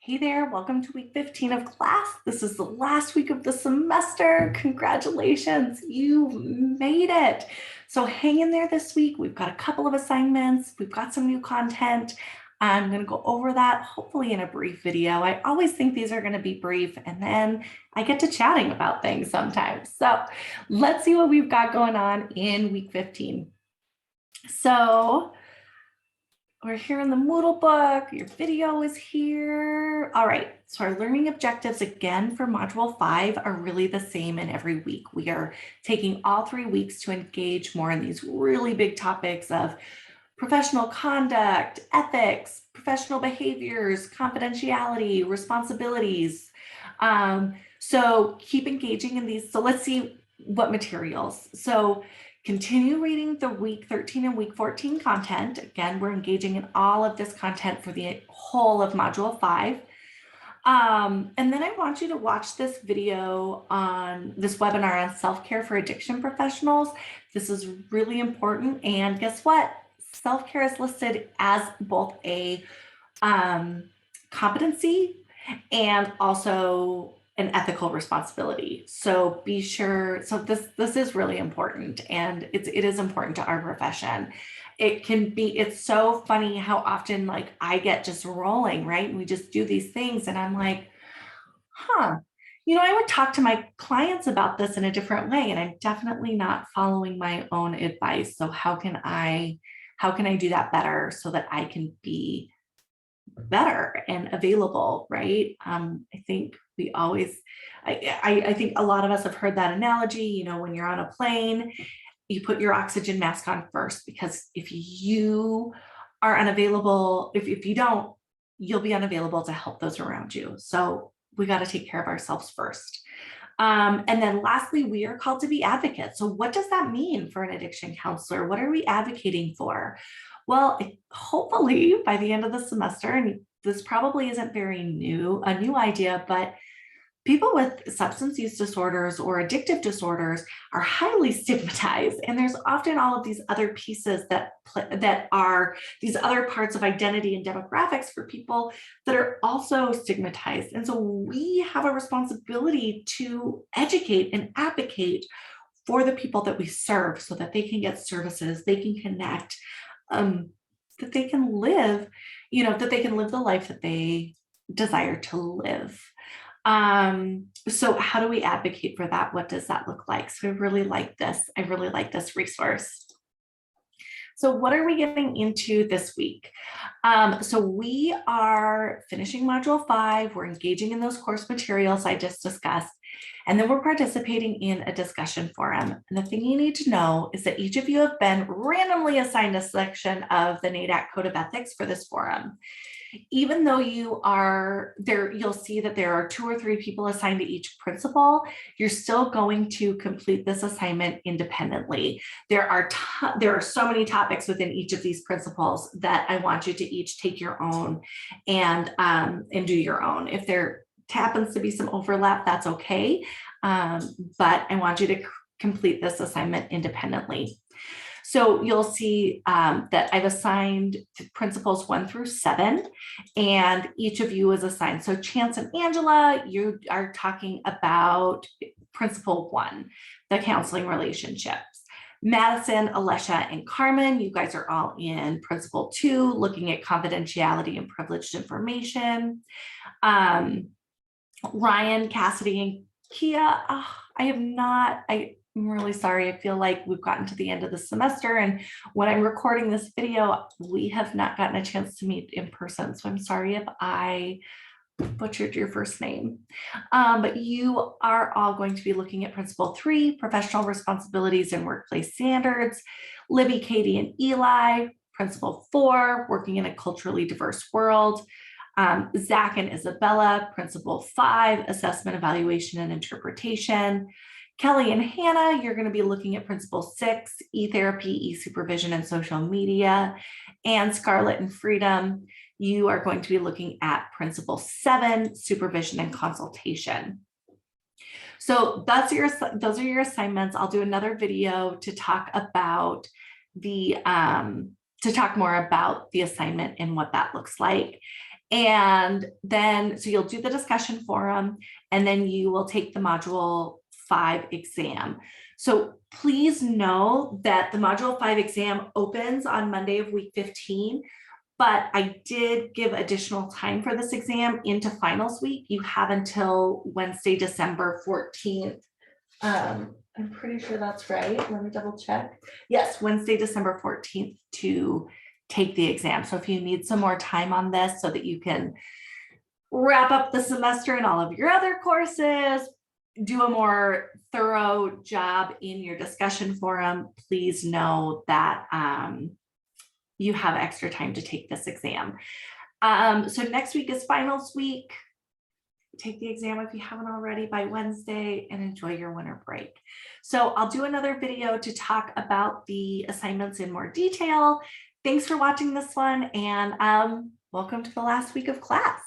Hey there, welcome to week 15 of class. This is the last week of the semester. Congratulations, you made it. So hang in there this week. We've got a couple of assignments. We've got some new content. I'm going to go over that hopefully in a brief video. I always think these are going to be brief and then I get to chatting about things sometimes. So let's see what we've got going on in week 15. So we're here in the Moodle book. Your video is here. All right, so our learning objectives again for Module 5 are really the same in every week. We are taking all 3 weeks to engage more in these really big topics of professional conduct, ethics, professional behaviors, confidentiality, responsibilities. So keep engaging in these. So let's see what materials. So continue reading the week 13 and week 14 content. Again, we're engaging in all of this content for the whole of Module 5. And then I want you to watch this video on this webinar on self-care for addiction professionals. This is really important. And guess what? Self-care is listed as both a competency and also an ethical responsibility. So be sure, so this is really important, and it is important to our profession. It's so funny how often like I get just rolling, right? And we just do these things and I'm like, I would talk to my clients about this in a different way, and I'm definitely not following my own advice. So how can I do that better so that I can be better and available, right? I think we always, I think a lot of us have heard that analogy, when you're on a plane, you put your oxygen mask on first, because if you are unavailable, if you don't, you'll be unavailable to help those around you. So we got to take care of ourselves first. And then lastly, we are called to be advocates. So what does that mean for an addiction counselor? What are we advocating for? Well, hopefully by the end of the semester, and this probably isn't a new idea, but people with substance use disorders or addictive disorders are highly stigmatized. And there's often all of these other pieces that are these other parts of identity and demographics for people that are also stigmatized. And so we have a responsibility to educate and advocate for the people that we serve so that they can get services, they can connect, that they can live, that they can live the life that they desire to live. So how do we advocate for that? What does that look like? So I really like this resource. So what are we getting into this week? So we are finishing Module 5. We're engaging in those course materials I just discussed. And then we're participating in a discussion forum. And the thing you need to know is that each of you have been randomly assigned a section of the NADAC Code of Ethics for this forum. Even though you are there, you'll see that there are 2 or 3 people assigned to each principal. You're still going to complete this assignment independently. There are so many topics within each of these principles that I want you to each take your own and do your own. If there happens to be some overlap, that's okay. But I want you to complete this assignment independently. So you'll see that I've assigned principles 1 through 7, and each of you is assigned. So Chance and Angela, you are talking about principle 1, the counseling relationships. Madison, Alesha, and Carmen, you guys are all in principle 2, looking at confidentiality and privileged information. Ryan, Cassidy, and Kia, I'm really sorry. I feel like we've gotten to the end of the semester, and when I'm recording this video, we have not gotten a chance to meet in person. So I'm sorry if I butchered your first name. But you are all going to be looking at principle 3, professional responsibilities and workplace standards. Libby, Katie, and Eli, principle 4, working in a culturally diverse world. Zach and Isabella, principle 5, assessment, evaluation, and interpretation. Kelly and Hannah, you're going to be looking at principle 6, e-therapy, e-supervision, and social media. And Scarlett and Freedom, you are going to be looking at principle 7, supervision and consultation. So those are your assignments. I'll do another video to talk about to talk more about the assignment and what that looks like. And then, so you'll do the discussion forum, and then you will take the module 5 exam. So please know that the module 5 exam opens on Monday of week 15, but I did give additional time for this exam into finals week. You have until Wednesday, December 14th. I'm pretty sure that's right. Let me double check. Yes, Wednesday, December 14th to take the exam. So if you need some more time on this so that you can wrap up the semester and all of your other courses, do a more thorough job in your discussion forum, please know that you have extra time to take this exam. So next week is finals week. Take the exam if you haven't already by Wednesday, and enjoy your winter break. So I'll do another video to talk about the assignments in more detail. Thanks for watching this one, and welcome to the last week of class.